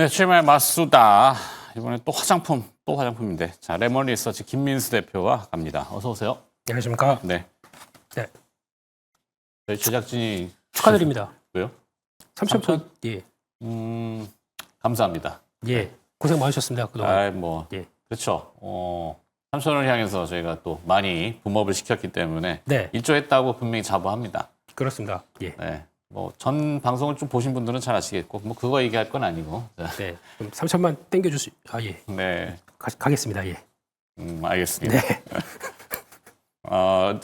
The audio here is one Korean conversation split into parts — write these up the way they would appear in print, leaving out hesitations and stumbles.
네, 출마의 맞수다. 이번에 또 화장품인데. 자, 레몬 리서치 김민수 대표와 갑니다. 어서 오세요. 안녕하십니까. 네. 네. 저희 제작진이 축하드립니다. 왜요? 3,000표. 예. 감사합니다. 예. 고생 많으셨습니다. 그동안. 예. 그렇죠. 3,000원을 향해서 저희가 또 많이 붐업을 시켰기 때문에 네. 일조했다고 분명히 자부합니다. 그렇습니다. 예. 네. 전 방송을 좀 보신 분들은 잘 아시겠고, 그거 얘기할 건 아니고. 자, 네. 그럼 3,000만 땡겨주시. 예. 네. 가겠습니다. 예. 알겠습니다. 네.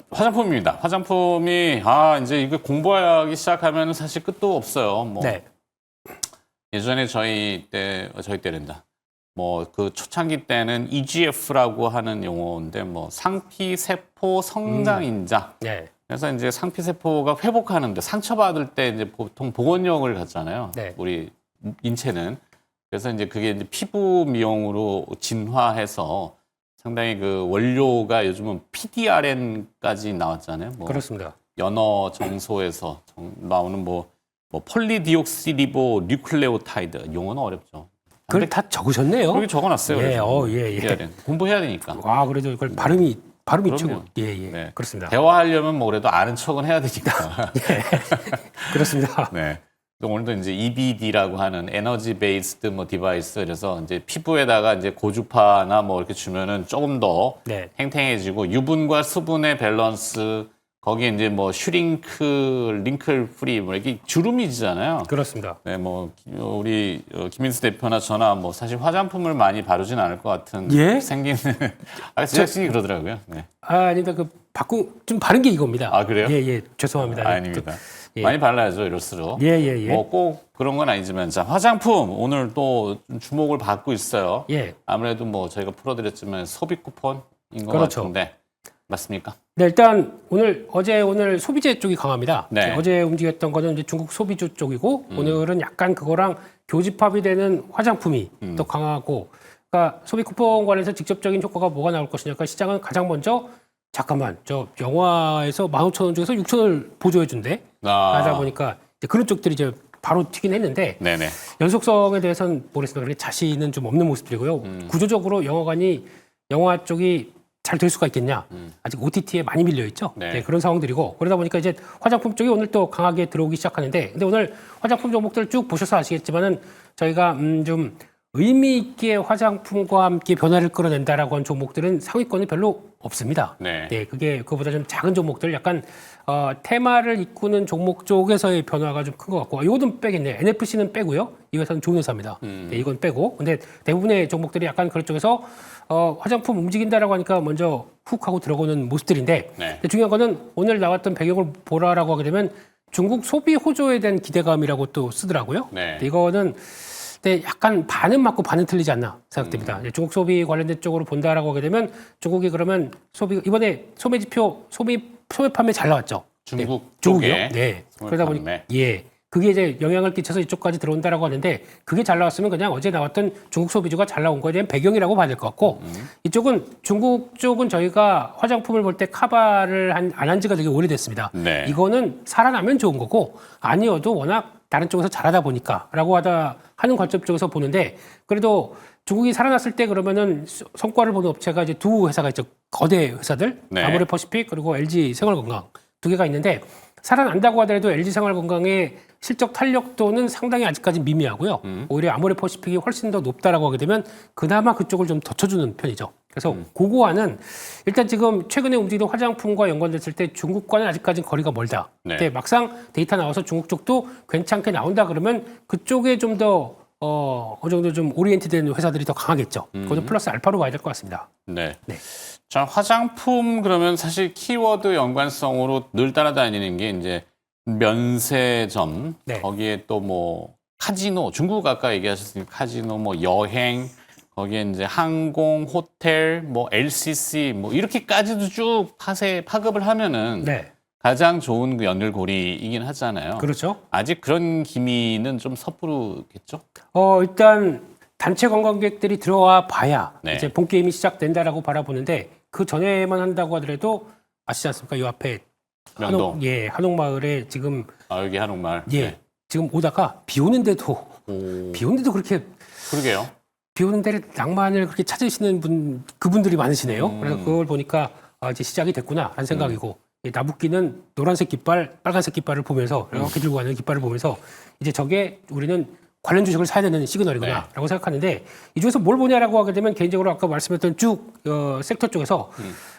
화장품입니다. 화장품이 이제 이거 공부하기 시작하면 사실 끝도 없어요. 네. 예전에 저희 때란다. 그 초창기 때는 EGF라고 하는 용어인데 상피세포 성장인자. 네. 그래서 이제 상피세포가 회복하는데 상처받을 때 이제 보통 복원력을 갖잖아요. 네. 우리 인체는. 그래서 이제 그게 이제 피부 미용으로 진화해서 상당히 그 원료가 요즘은 PDRN까지 나왔잖아요. 그렇습니다. 연어 정소에서 나오는 폴리디옥시리보 뉴클레오타이드. 용어는 어렵죠. 그걸 다 적으셨네요. 여기 적어놨어요. 예. 예. PDRN. 공부해야 되니까. 그래도 이걸 발음이 최고. 예. 네. 그렇습니다. 대화하려면 그래도 아는 척은 해야 되니까. 예. 그렇습니다. 네. 오늘도 이제 EBD라고 하는 에너지 베이스드 디바이스. 그래서 이제 피부에다가 이제 고주파나 이렇게 주면은 조금 더 네. 탱탱해지고 유분과 수분의 밸런스, 거기에 이제 슈링크, 링클 프리 이렇게 주름이 지잖아요. 그렇습니다. 네, 우리 김민수 대표나 저나 사실 화장품을 많이 바르진 않을 것 같은 예? 생기는 제작진이 그러더라고요. 네. 아니다. 좀 바른 게 이겁니다. 아, 그래요? 예. 죄송합니다. 아닙니다. 예. 많이 발라야죠, 이럴수록. 예. 꼭 그런 건 아니지만, 자, 화장품 오늘 또 주목을 받고 있어요. 예. 아무래도 저희가 풀어드렸지만 소비 쿠폰인 것 그렇죠. 같은데 맞습니까? 네, 일단 오늘 소비재 쪽이 강합니다. 네. 어제 움직였던 거는 이제 중국 소비주 쪽이고 오늘은 약간 그거랑 교집합이 되는 화장품이 더 강하고, 그러니까 소비 쿠폰 관련해서 직접적인 효과가 뭐가 나올 것이냐. 그러니까 시장은 가장 먼저 잠깐만 저 영화에서 15,000원 중에서 6,000원을 보조해 준대. 하다 보니까 이제 그런 쪽들이 이제 바로 튀긴 했는데 네네. 연속성에 대해서는 모르겠습니다. 자신은 좀 없는 모습들이고요. 구조적으로 영화 쪽이 잘 될 수가 있겠냐? 아직 OTT에 많이 밀려 있죠. 네. 네, 그런 상황들이고, 그러다 보니까 이제 화장품 쪽이 오늘 또 강하게 들어오기 시작하는데, 근데 오늘 화장품 종목들 쭉 보셔서 아시겠지만은 저희가 좀 의미 있게 화장품과 함께 변화를 끌어낸다라고 하는 종목들은 상위권이 별로 없습니다. 네. 그거보다 좀 작은 종목들, 약간 테마를 이끄는 종목 쪽에서의 변화가 좀 큰 것 같고, 이것은 빼겠네요. NFC는 빼고요. 이 회사는 좋은 회사입니다. 네, 이건 빼고. 근데 대부분의 종목들이 약간 그런 쪽에서 화장품 움직인다라고 하니까 먼저 훅 하고 들어오는 모습들인데, 네. 근데 중요한 거는 오늘 나왔던 배경을 보라라고 하게 되면 중국 소비 호조에 대한 기대감이라고 또 쓰더라고요. 네. 근데 이거는 약간 반은 맞고 반은 틀리지 않나 생각됩니다. 중국 소비 관련된 쪽으로 본다라고 하게 되면 중국이 그러면 이번에 소매 판매 잘 나왔죠. 중국 중국이요. 쪽에 네. 소매 그러다 보니 판매. 그게 이제 영향을 끼쳐서 이쪽까지 들어온다라고 하는데, 그게 잘 나왔으면 그냥 어제 나왔던 중국 소비주가 잘 나온 거에 대한 배경이라고 봐야 될 것 같고, 중국 쪽은 저희가 화장품을 볼 때 카바를 안 한 지가 되게 오래됐습니다. 네. 이거는 살아나면 좋은 거고, 아니어도 워낙 다른 쪽에서 잘하다 보니까라고 하는 관점 쪽에서 보는데, 그래도 중국이 살아났을 때 그러면은 성과를 보는 업체가 이제 두 회사가 있죠. 거대 회사들, 네. 아모레퍼시픽 그리고 LG 생활건강 두 개가 있는데, 살아난다고 하더라도 LG 생활건강의 실적 탄력도는 상당히 아직까지 미미하고요. 오히려 아모레퍼시픽이 훨씬 더 높다라고 하게 되면 그나마 그쪽을 좀 더 쳐주는 편이죠. 그래서 그거와는 일단 지금 최근에 움직이는 화장품과 연관됐을 때 중국과는 아직까지는 거리가 멀다. 네. 근데 막상 데이터 나와서 중국 쪽도 괜찮게 나온다 그러면 그쪽에 좀 더 어느 정도 좀 오리엔트된 회사들이 더 강하겠죠. 그것도 플러스 알파로 가야 될 것 같습니다. 네. 네. 자, 화장품 그러면 사실 키워드 연관성으로 늘 따라다니는 게 이제 면세점, 네. 거기에 또 카지노, 중국 아까 얘기하셨으니까 카지노, 여행, 거기에 이제 항공, 호텔, LCC 이렇게까지도 쭉 파급을 하면은 네. 가장 좋은 그 연결고리이긴 하잖아요. 그렇죠. 아직 그런 기미는 좀 섣부르겠죠? 일단 단체 관광객들이 들어와 봐야 네. 이제 본 게임이 시작된다라고 바라보는데, 그 전에만 한다고 하더라도 아시지 않습니까? 이 앞에 면동. 한옥마을에 지금 여기 한옥마을. 예. 네. 지금 오다가 비 오는데도 그렇게 그러게요. 비 오는 데를 낭만을 그렇게 찾으시는 그분들이 많으시네요. 그래서 그걸 보니까 이제 시작이 됐구나라는 생각이고 이 나붓기는 노란색 깃발, 빨간색 깃발을 보면서 이렇게 들고 가는 깃발을 보면서 이제 저게 우리는 관련 주식을 사야 되는 시그널이구나라고 생각하는데 이 중에서 뭘 보냐라고 하게 되면 개인적으로 아까 말씀했던 쭉 섹터 쪽에서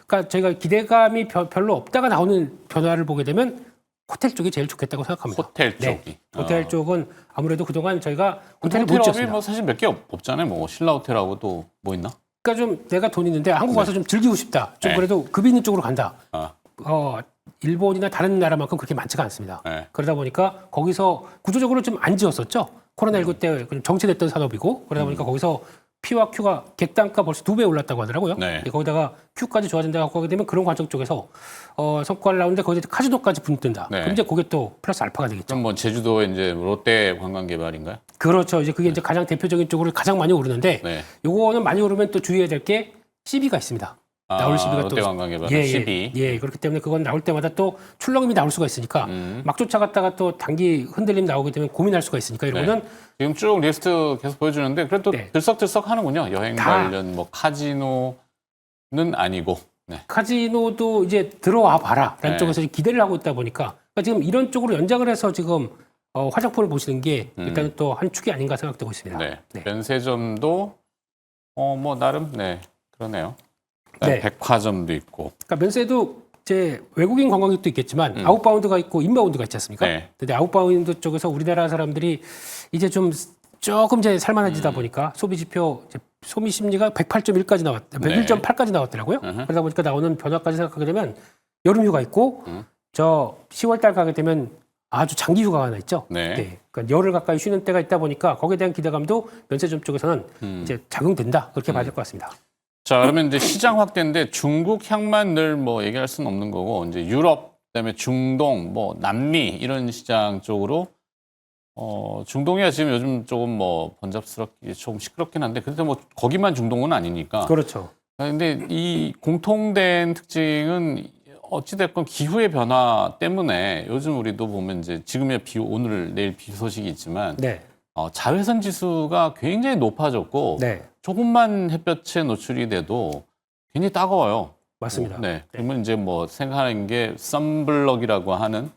그러니까 저희가 기대감이 별로 없다가 나오는 변화를 보게 되면 호텔 쪽이 제일 좋겠다고 생각합니다. 호텔 쪽이. 네. 호텔 쪽은 아무래도 그동안 저희가 호텔을 못 호텔업이 지었습니다. 뭐 사실 몇 개 없잖아요. 뭐 신라 호텔하고 또 뭐 있나? 그러니까 좀 내가 돈 있는데 한국 와서 좀 즐기고 싶다. 좀 네. 그래도 급 있는 쪽으로 간다. 아, 일본이나 다른 나라만큼 그렇게 많지가 않습니다. 네. 그러다 보니까 거기서 구조적으로 좀 안 지었었죠. 코로나19 때 좀 정체됐던 산업이고 그러다 보니까 거기서 P와 Q가 객단가 벌써 2배 올랐다고 하더라고요. 네. 거기다가 Q까지 좋아진다고 하게 되면 그런 관점 쪽에서 성과를 나오는데 거기에 카지노까지 붙는다. 네. 그럼 이제 그게 또 플러스 알파가 되겠죠. 그럼 뭐 제주도에 이제 롯데 관광개발인가요? 그렇죠. 이제 그게 이제 가장 대표적인 쪽으로 가장 많이 오르는데 네. 요거는 많이 오르면 또 주의해야 될 게 CB가 있습니다. 나올 CB가 롯데 관광개발 예, 12. 예, 그렇기 때문에 그건 나올 때마다 또 출렁임이 나올 수가 있으니까 막 쫓아갔다가 또 단기 흔들림 나오게 되면 고민할 수가 있으니까 이런 거는 지금 쭉 리스트 계속 보여주는데 그래도 네. 들썩들썩 하는군요. 여행 다. 관련 뭐 카지노는 아니고. 네. 카지노도 이제 들어와 봐라라는 네. 쪽에서 기대를 하고 있다 보니까 그러니까 지금 이런 쪽으로 연장을 해서 지금 화장품을 보시는 게 일단은 또 한 축이 아닌가 생각되고 있습니다. 네. 네. 면세점도 뭐 나름 그러네요. 네. 백화점도 있고. 그러니까 면세도 이제 외국인 관광객도 있겠지만 아웃바운드가 있고 인바운드가 있지 않습니까? 네. 근데 아웃바운드 쪽에서 우리나라 사람들이 이제 좀 조금 이제 살만해지다 보니까 소비 지표 소비 심리가 108.1까지 나왔다. 101.8까지 나왔더라고요. 그러다 보니까 나오는 변화까지 생각하게 되면 여름 휴가 있고 저 10월 달 가게 되면 아주 장기 휴가가 하나 있죠. 네. 그러니까 열흘 가까이 쉬는 때가 있다 보니까 거기에 대한 기대감도 면세점 쪽에서는 이제 작용된다. 그렇게 봐야 될 것 같습니다. 자, 그러면 이제 시장 확대인데 중국 향만 늘 뭐 얘기할 수는 없는 거고 이제 유럽, 그다음에 중동, 뭐 남미 이런 시장 쪽으로 중동이야 지금 요즘 조금 뭐 번잡스럽게 조금 시끄럽긴 한데 그래도 뭐 거기만 중동은 아니니까. 그렇죠. 근데 이 공통된 특징은 어찌됐건 기후의 변화 때문에 요즘 우리도 보면 이제 지금의 오늘 내일 비 소식이 있지만 네. 자외선 지수가 굉장히 높아졌고 네. 조금만 햇볕에 노출이 돼도 괜히 따가워요. 맞습니다. 네. 그러면 이제 뭐 생각하는 게 썬블럭이라고 하는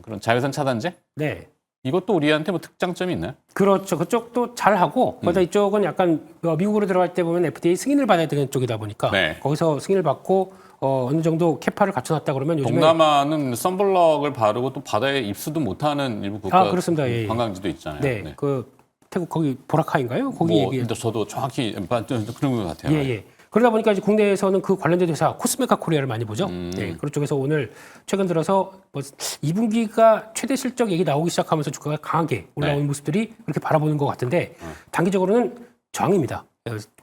그런 자외선 차단제? 네. 이것도 우리한테 뭐 특장점이 있나요? 그렇죠. 그쪽도 잘하고 거기다 이쪽은 약간 미국으로 들어갈 때 보면 FDA 승인을 받아야 되는 쪽이다 보니까 네. 거기서 승인을 받고 어느 정도 캐파를 갖춰놨다 그러면 요즘에 동남아는 썬블럭을 바르고 또 바다에 입수도 못하는 일부 국가 그렇습니다. 예, 예. 관광지도 있잖아요. 네, 그 태국 거기 보라카인가요? 거기 뭐, 얘기. 근데 저도 정확히 그런 것 같아요. 예, 예. 그러다 보니까 이제 국내에서는 그 관련된 회사 코스메카 코리아를 많이 보죠. 네, 그런 쪽에서 오늘 최근 들어서 뭐 2분기가 최대 실적 얘기 나오기 시작하면서 주가가 강하게 올라오는 네. 모습들이 그렇게 바라보는 것 같은데 단기적으로는 저항입니다.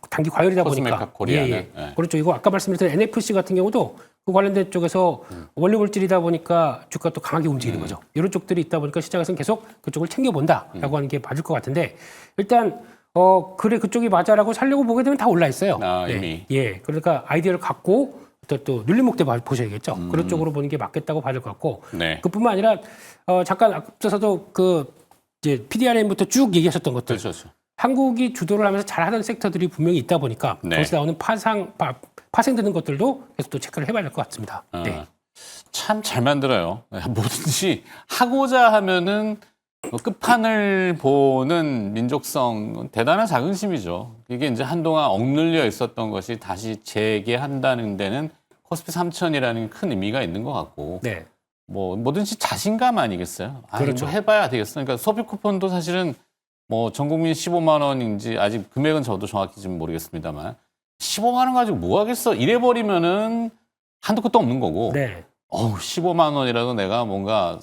단기 과열이다 보니까. 코스메카 코리아는. 네. 그렇죠. 이거 아까 말씀드렸던 NFC 같은 경우도 그 관련된 쪽에서 원료 물질이다 보니까 주가 또 강하게 움직이는 거죠. 이런 쪽들이 있다 보니까 시장에서는 계속 그쪽을 챙겨본다라고 하는 게 맞을 것 같은데 일단 그래 그쪽이 맞아라고 살려고 보게 되면 다 올라 있어요. 이미. 예. 그러니까 아이디어를 갖고 또 눌림목대 보셔야겠죠. 그런 쪽으로 보는 게 맞겠다고 봐야 될 것 같고 네. 그뿐만 아니라 잠깐 앞서서도 그 이제 PDRM부터 쭉 얘기하셨던 것들 그렇죠. 한국이 주도를 하면서 잘하는 섹터들이 분명히 있다 보니까 네. 거기서 나오는 파생되는 것들도 계속 또 체크를 해봐야 될 것 같습니다. 네. 참 잘 만들어요. 뭐든지 하고자 하면은 끝판을 보는 민족성 대단한 자긍심이죠. 이게 이제 한동안 억눌려 있었던 것이 다시 재개한다는 데는 코스피 3000이라는 큰 의미가 있는 것 같고 네. 뭐 뭐든지 자신감 아니겠어요? 그렇죠. 뭐 해봐야 되겠어. 그러니까 소비 쿠폰도 사실은 뭐 전 국민 15만 원인지 아직 금액은 저도 정확히 지금 모르겠습니다만 15만 원 가지고 뭐 하겠어? 이래 버리면은 한도 끝도 없는 거고. 네. 15만 원이라도 내가 뭔가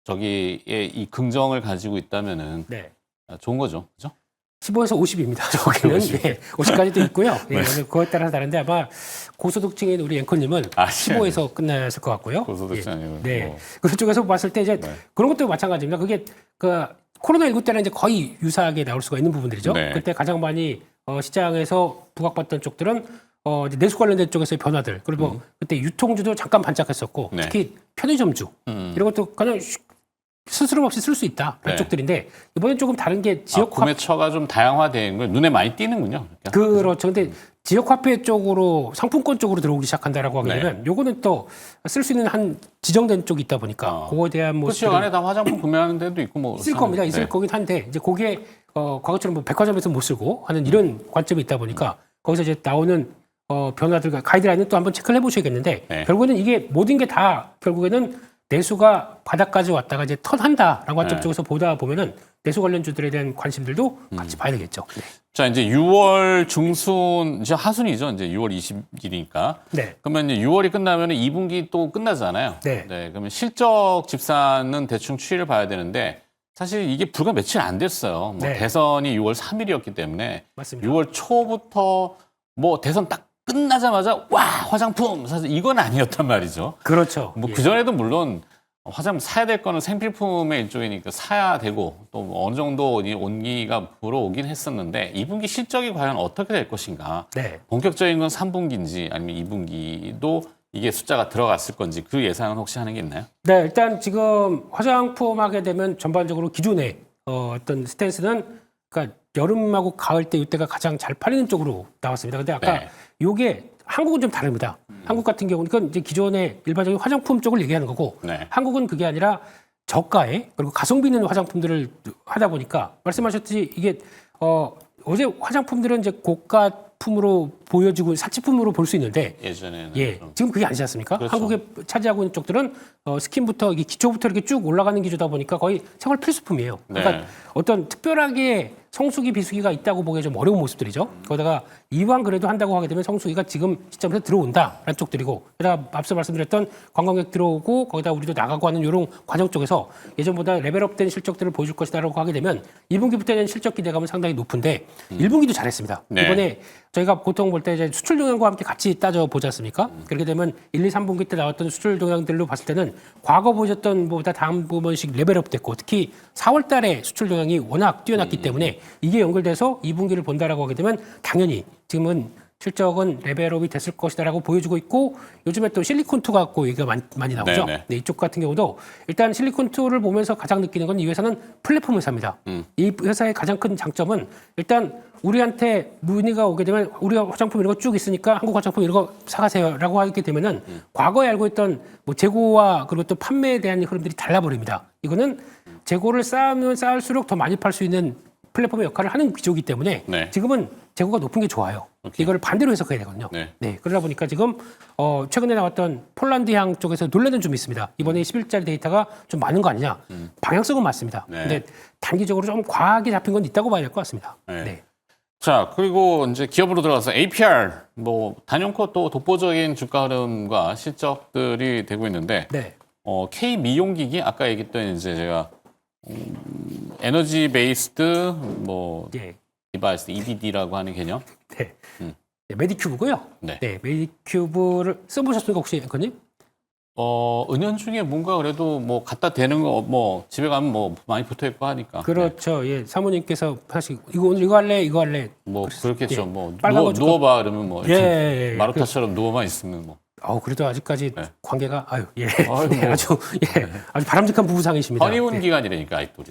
저기에 이 긍정을 가지고 있다면은 네. 좋은 거죠. 그죠? 15에서 50입니다. 저기는 50. 예, 50까지도 있고요. 예, 그거에 따라서 다른데 아마 고소득층인 우리 앵커님은 15에서 끝났을 것 같고요. 고소득층 아니고. 네. 뭐. 그쪽에서 봤을 때 이제 그런 것도 마찬가지입니다. 그게 그 코로나19 때는 이제 거의 유사하게 나올 수가 있는 부분들이죠. 네. 그때 가장 많이 시장에서 부각받던 쪽들은 이제 내수 관련된 쪽에서의 변화들 그리고 그때 유통주도 잠깐 반짝했었고 네. 특히 편의점주 이런 것도 그냥 스스럼 없이 쓸 수 있다. 네. 쪽들인데 이번엔 조금 다른 게 지역 화폐 구매처가 좀 다양화된 걸 눈에 많이 띄는군요. 그렇죠. 근데 지역 화폐 쪽으로 상품권 쪽으로 들어오기 시작한다라고 하게 네. 되면 요거는 또 쓸 수 있는 한 지정된 쪽이 있다 보니까 그거에 대한 뭐 그 지역 안에 다 화장품 구매하는 데도 있고 뭐 있을 겁니다. 있을 거긴 한데 이제 거기에 과거처럼 뭐 백화점에서 못 쓰고 하는 이런 관점이 있다 보니까 거기서 이제 나오는 변화들과 가이드라인은 또 한번 체크를 해보셔야겠는데 네. 결국에는 이게 모든 게 다 결국에는 내수가 바닥까지 왔다가 이제 턴한다라고 관점 네. 쪽에서 보다 보면은 내수 관련주들에 대한 관심들도 같이 봐야 되겠죠. 네. 자, 이제 6월 중순, 이제 하순이죠. 이제 6월 20일이니까. 네. 그러면 이제 6월이 끝나면 2분기 또 끝나잖아요. 네. 그러면 실적 집산은 대충 추이를 봐야 되는데 사실 이게 불과 며칠 안 됐어요. 뭐 네. 대선이 6월 3일이었기 때문에 맞습니다. 6월 초부터 뭐 대선 딱 끝나자마자 와 화장품 사실 이건 아니었단 말이죠. 그렇죠. 뭐 예. 그전에도 물론 화장품 사야 될 거는 생필품의 일종이니까 사야 되고 또 어느 정도 이 온기가 불어오긴 했었는데 2분기 실적이 과연 어떻게 될 것인가. 네. 본격적인 건 3분기인지 아니면 2분기도 이게 숫자가 들어갔을 건지 그 예상은 혹시 하는 게 있나요? 네, 일단 지금 화장품 하게 되면 전반적으로 기존의 어떤 스탠스는 그러니까 여름하고 가을 때 이때가 가장 잘 팔리는 쪽으로 나왔습니다. 근데 아까 네. 요게 한국은 좀 다릅니다. 한국 같은 경우는 그건 이제 기존의 일반적인 화장품 쪽을 얘기하는 거고 네. 한국은 그게 아니라 저가에 그리고 가성비 있는 화장품들을 하다 보니까 말씀하셨듯이 이게 어제 화장품들은 이제 고가품으로 보여지고 사치품으로 볼 수 있는데 예전에는 예, 좀. 지금 그게 아니지 않습니까? 그렇죠. 한국에 차지하고 있는 쪽들은 스킨부터 이게 기초부터 이렇게 쭉 올라가는 기조다 보니까 거의 생활 필수품이에요. 그러니까 네. 어떤 특별하게 성수기 비수기가 있다고 보기에 좀 어려운 모습들이죠. 거기다가 이왕 그래도 한다고 하게 되면 성수기가 지금 시점에서 들어온다라는 쪽들이고, 게다가 앞서 말씀드렸던 관광객 들어오고 거기다 우리도 나가고 하는 이런 과정 쪽에서 예전보다 레벨업된 실적들을 보여줄 것이다라고 하게 되면 2분기부터는 실적 기대감은 상당히 높은데 1분기도 잘했습니다. 네. 이번에 저희가 보통 볼 때 이제 수출 동향과 함께 같이 따져 보지 않습니까? 그렇게 되면 1, 2, 3분기 때 나왔던 수출 동향들로 봤을 때는 과거 보셨던 것보다 다음 부분씩 레벨업 됐고 특히 4월 달에 수출 동향이 워낙 뛰어났기 때문에 이게 연결돼서 2분기를 본다라고 하게 되면 당연히 지금은 실적은 레벨업이 됐을 것이다라고 보여주고 있고 요즘에 또 실리콘2 갖고 얘기가 많이 나오죠. 네네. 네, 이쪽 같은 경우도 일단 실리콘2를 보면서 가장 느끼는 건 이 회사는 플랫폼 회사입니다. 이 회사의 가장 큰 장점은 일단 우리한테 문의가 오게 되면 우리가 화장품 이런 거 쭉 있으니까 한국 화장품 이런 거 사가세요라고 하게 되면은 과거에 알고 있던 뭐 재고와 그리고 또 판매에 대한 흐름들이 달라버립니다. 이거는 재고를 쌓으면 쌓을수록 더 많이 팔 수 있는 플랫폼의 역할을 하는 기조이기 때문에 네. 지금은 재고가 높은 게 좋아요. 오케이. 이걸 반대로 해석해야 되거든요. 네. 그러다 보니까 지금 최근에 나왔던 폴란드향 쪽에서 논란은 좀 있습니다. 이번에 10일짜리 데이터가 좀 많은 거 아니냐. 방향성은 맞습니다. 네. 근데 단기적으로 좀 과하게 잡힌 건 있다고 봐야 될 것 같습니다. 네. 네. 자, 그리고 이제 기업으로 들어가서 APR, 뭐, 단연코 또 독보적인 주가 흐름과 실적들이 되고 있는데, 네. K 미용기기, 아까 얘기했던 이제 제가, 에너지 베이스드, 뭐, 예. 디바이스, EBD라고 하는 개념. 네. 네, 메디큐브고요. 네. 메디큐브를 써보셨습니까 혹시 앵커님? 은연중에 뭔가 그래도 뭐 갖다 대는 거, 뭐, 집에 가면 뭐 많이 붙어 있고 하니까. 그렇죠. 예, 사모님께서 사실 이거 오늘 이거 할래. 뭐, 그렇겠죠. 예. 뭐, 빨간 거 누워봐, 그러면 뭐, 예. 마루타처럼 누워만 있으면 뭐. 그래도 아직까지 네. 관계가 네, 뭐. 아주 바람직한 부부상이십니다. 허니문 네. 기간이라니까, 아직도.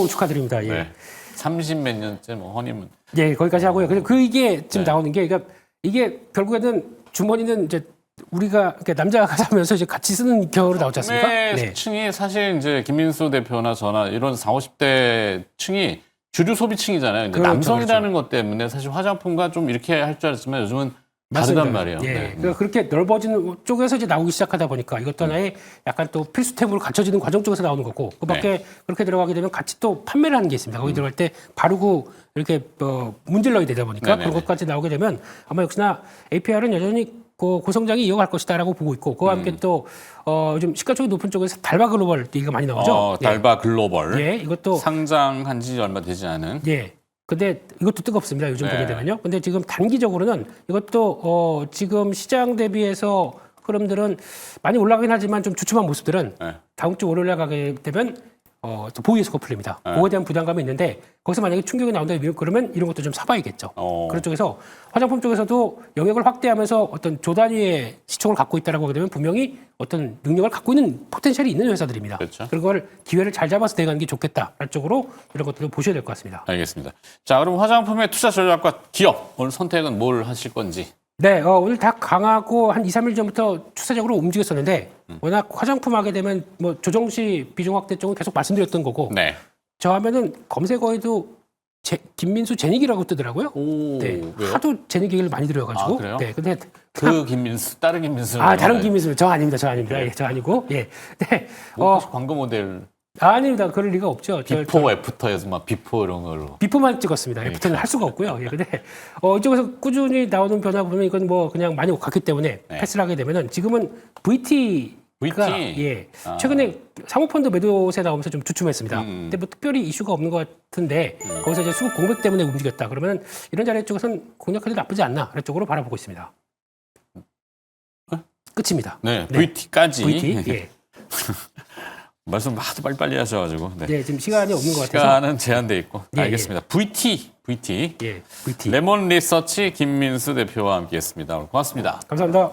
축하드립니다. 예. 네. 30몇 년째 뭐, 허니문. 예, 거기까지 하고요. 근데 이게 지금 네. 나오는 게, 그러니까 이게 결국에는 주머니는 이제 우리가 그러니까 남자가 사면서 이제 같이 쓰는 경우로 나오지 않습니까? 네. 층이 사실 이제 김민수 대표나 저나 이런 40, 50대 층이 주류 소비층이잖아요. 이제 그렇죠, 남성이라는 것 때문에 사실 화장품과 좀 이렇게 할 줄 알았지만 요즘은 다르단 말이에요. 예. 네. 그러니까 그렇게 넓어지는 쪽에서 이제 나오기 시작하다 보니까 이것도 하나의 약간 또 필수템으로 갖춰지는 과정 쪽에서 나오는 거고 그밖에 네. 그렇게 들어가게 되면 같이 또 판매를 하는 게 있습니다. 거기 들어갈 때 바르고 이렇게 문질러야 되다 보니까 네네네. 그런 것까지 나오게 되면 아마 역시나 APR은 여전히 고성장이 이어갈 것이다라고 보고 있고 그와 함께 또 요즘 시가총액 높은 쪽에서 달바 글로벌 얘기가 많이 나오죠. 달바 글로벌. 예, 이것도 상장한 지 얼마 되지 않은. 예. 근데 이것도 뜨겁습니다. 요즘 네. 보게 되면요. 근데 지금 단기적으로는 이것도 지금 시장 대비해서 흐름들은 많이 올라가긴 하지만 좀 주춤한 모습들은 네. 다음 주 월요일에 가게 되면 또 보유에서 풀립니다. 그거에 대한 부담감이 있는데 거기서 만약에 충격이 나온다 그러면 이런 것도 좀 사봐야겠죠. 그런 쪽에서 화장품 쪽에서도 영역을 확대하면서 어떤 조 단위의 시총을 갖고 있다라고 하게 되면 분명히 어떤 능력을 갖고 있는 포텐셜이 있는 회사들입니다. 그렇죠. 그걸 기회를 잘 잡아서 대가는 게 좋겠다라는 쪽으로 이런 것들도 보셔야 될 것 같습니다. 알겠습니다. 자, 그럼 화장품의 투자 전략과 기업 오늘 선택은 뭘 하실 건지. 네, 오늘 다 강하고 한 2, 3일 전부터 추세적으로 움직였었는데 워낙 화장품 하게 되면 뭐 조정시 비중 확대 쪽은 계속 말씀드렸던 거고 네. 저 하면은 검색어에도 김민수 제닉이라고 뜨더라고요. 오, 네, 왜요? 하도 제닉 얘기를 많이 들어가지고. 아, 그래요? 네, 근데 그 김민수, 다른 김민수. 다른 김민수 저 아닙니다, 저 아닙니다. 예, 저 아니고 예, 네, 혹시 광고 모델 아닙니다. 그럴 리가 없죠. 비포 애프터에서 막 비포 이런 걸로. 비포만 찍었습니다. 애프터는 할 수가 없고요. 예, 근데 이쪽에서 꾸준히 나오는 변화 보면 이건 뭐 그냥 많이 갔기 때문에 네. 패스를 하게 되면은 지금은 VT가 VT? 예 최근에 사모펀드 매도세 나오면서 좀 주춤했습니다. 근데 뭐 특별히 이슈가 없는 것 같은데 거기서 이제 수급 공백 때문에 움직였다. 그러면 이런 자리 쪽에서는 공략해도 나쁘지 않나 그런 쪽으로 바라보고 있습니다. 끝입니다. 네, VT까지. VT 예. 말씀 하도 빨리빨리 하셔가지고. 네. 네, 지금 시간이 없는 것 같아서. 시간은 제한돼 있고. 예, 알겠습니다. VT. 예, VT. 레몬 리서치 김민수 대표와 함께했습니다. 오늘 고맙습니다. 감사합니다.